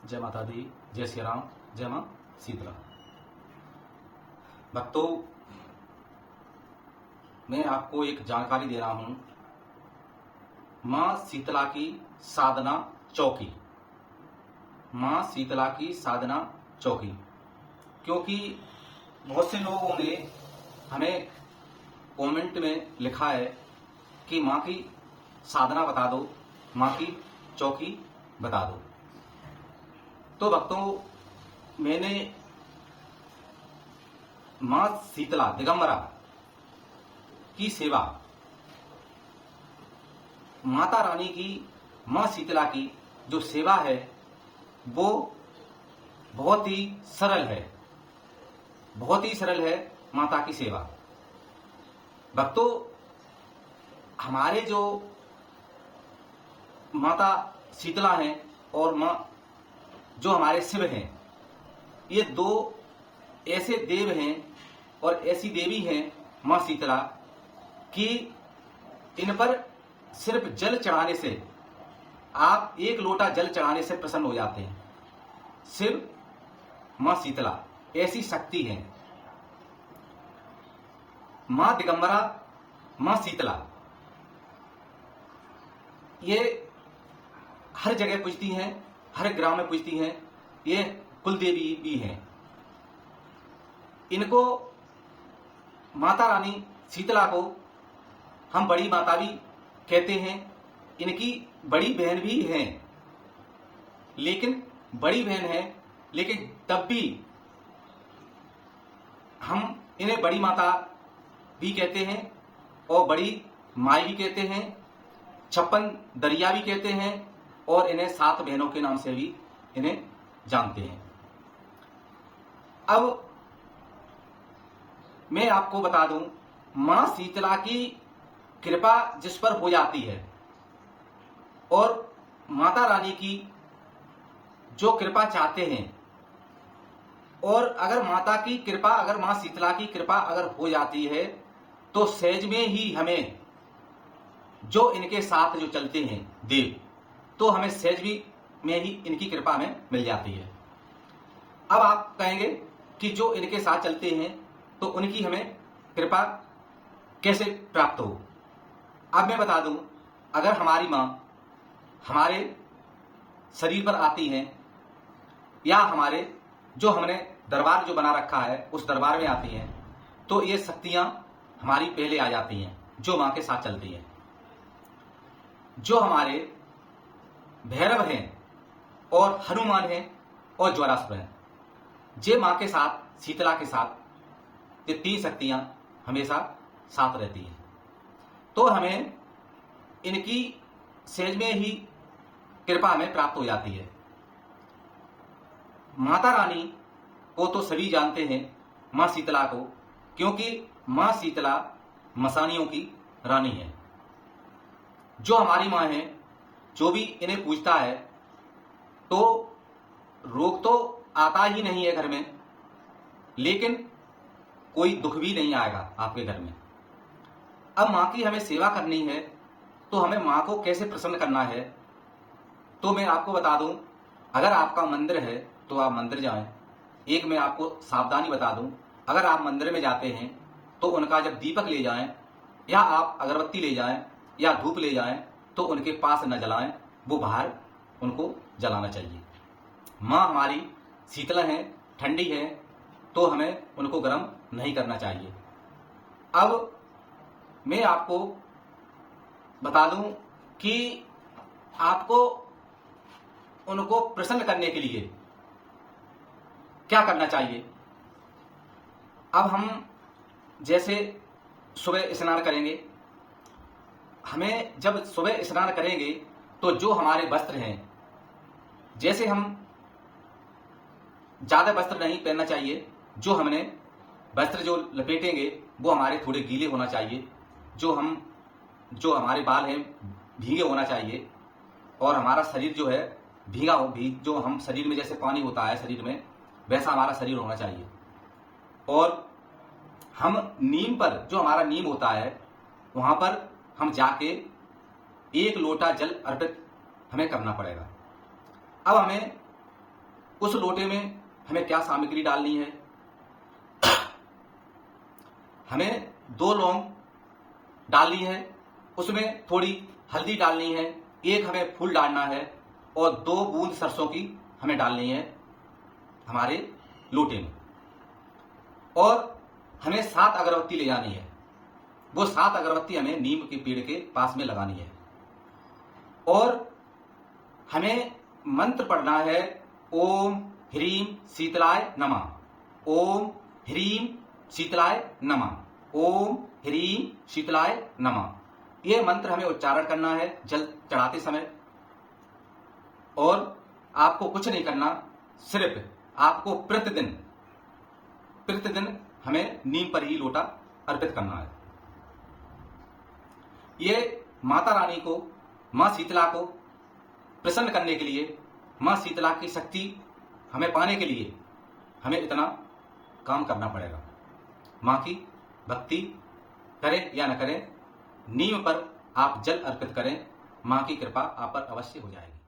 जय माता दी, जय श्री राम, जय मां शीतला। भक्तों, मैं आपको एक जानकारी दे रहा हूं। मां शीतला की साधना चौकी, मां शीतला की साधना चौकी। क्योंकि बहुत से लोगों ने हमें कमेंट में लिखा है कि मां की साधना बता दो, मां की चौकी बता दो। तो भक्तों, मैंने मां शीतला दिगंबरा की सेवा, माता रानी की, मां शीतला की जो सेवा है वो बहुत ही सरल है, बहुत ही सरल है माता की सेवा। भक्तों, हमारे जो माता शीतला हैं और मां जो हमारे शिव हैं, ये दो ऐसे देव हैं और ऐसी देवी हैं मां शीतला कि इन पर सिर्फ जल चढ़ाने से, आप एक लोटा जल चढ़ाने से प्रसन्न हो जाते हैं। शिव, मां शीतला ऐसी शक्ति है। मां दिगंबरा, मां शीतला ये हर जगह पूजती हैं, हर ग्राम में पूजती हैं। ये कुल देवी भी हैं। इनको, माता रानी शीतला को हम बड़ी माता भी कहते हैं। इनकी बड़ी बहन भी हैं, लेकिन बड़ी बहन है, लेकिन तब भी हम इन्हें बड़ी माता भी कहते हैं और बड़ी माई भी कहते हैं, 56 दरिया भी कहते हैं और इन्हें 7 बहनों के नाम से भी इन्हें जानते हैं। अब मैं आपको बता दूं, मां शीतला की कृपा जिस पर हो जाती है और माता रानी की जो कृपा चाहते हैं, और अगर माता की कृपा, अगर मां शीतला की कृपा अगर हो जाती है तो सहज में ही हमें जो इनके साथ जो चलते हैं देव, तो हमें सहज भी में ही इनकी कृपा हमें मिल जाती है। अब आप कहेंगे कि जो इनके साथ चलते हैं तो उनकी हमें कृपा कैसे प्राप्त हो। अब मैं बता दूं, अगर हमारी मां हमारे शरीर पर आती हैं या हमारे जो हमने दरबार जो बना रखा है उस दरबार में आती हैं, तो ये शक्तियां हमारी पहले आ जाती हैं जो मां के साथ चलती हैं। जो हमारे भैरव हैं और हनुमान हैं और ज्वालासुर हैं, जे मां के साथ, शीतला के साथ, ये 3 शक्तियां हमेशा साथ रहती हैं। तो हमें इनकी सहज में ही कृपा हमें प्राप्त हो जाती है। माता रानी को तो सभी जानते हैं, मां शीतला को, क्योंकि मां शीतला मसानियों की रानी है। जो हमारी मां है, जो भी इन्हें पूजता है तो रोग तो आता ही नहीं है घर में, लेकिन कोई दुख भी नहीं आएगा आपके घर में। अब मां की हमें सेवा करनी है तो हमें मां को कैसे प्रसन्न करना है, तो मैं आपको बता दूं, अगर आपका मंदिर है तो आप मंदिर जाएं। एक मैं आपको सावधानी बता दूं, अगर आप मंदिर में जाते हैं तो उनका जब दीपक ले जाएं या आप अगरबत्ती ले जाएं या धूप ले जाएं तो उनके पास न जलाएं, वो बाहर उनको जलाना चाहिए। मां हमारी शीतला है, ठंडी है, तो हमें उनको गर्म नहीं करना चाहिए। अब मैं आपको बता दूं कि आपको उनको प्रसन्न करने के लिए क्या करना चाहिए। अब हम जैसे सुबह स्नान करेंगे, हमें जब सुबह स्नान करेंगे तो जो हमारे वस्त्र हैं, जैसे हम ज्यादा वस्त्र नहीं पहनना चाहिए, जो हमने वस्त्र जो लपेटेंगे वो हमारे थोड़े गीले होना चाहिए, जो हमारे बाल हैं भीगे होना चाहिए, और हमारा शरीर जो है भीगा हो, जो हम शरीर में जैसे पानी होता है शरीर में, वैसा हमारा शरीर होना चाहिए। और हम नीम पर, जो हमारा नीम होता है, वहां पर हम जाके 1 लोटा जल अर्पित हमें करना पड़ेगा। अब हमें उस लोटे में हमें क्या सामग्री डालनी है? हमें 2 लौंग डालनी है, उसमें थोड़ी हल्दी डालनी है, 1 हमें फूल डालना है और 2 बूंद सरसों की हमें डालनी है हमारे लोटे में। और हमें 7 अगरबत्ती ले जानी है। वो 7 अगरबत्ती हमें नीम के पेड़ के पास में लगानी है और हमें मंत्र पढ़ना है, ओम ह्रीम शीतलाय नमः, ओम ह्रीम शीतलाय नमः, ओम ह्रीम शीतलाय नमः। ये मंत्र हमें उच्चारण करना है जल चढ़ाते समय। और आपको कुछ नहीं करना, सिर्फ आपको प्रतिदिन हमें नीम पर ही लोटा अर्पित करना है। ये माता रानी को, मां शीतला को प्रसन्न करने के लिए, मां शीतला की शक्ति हमें पाने के लिए हमें इतना काम करना पड़ेगा। मां की भक्ति करें या न करें, नीम पर आप जल अर्पित करें, मां की कृपा आप पर अवश्य हो जाएगी।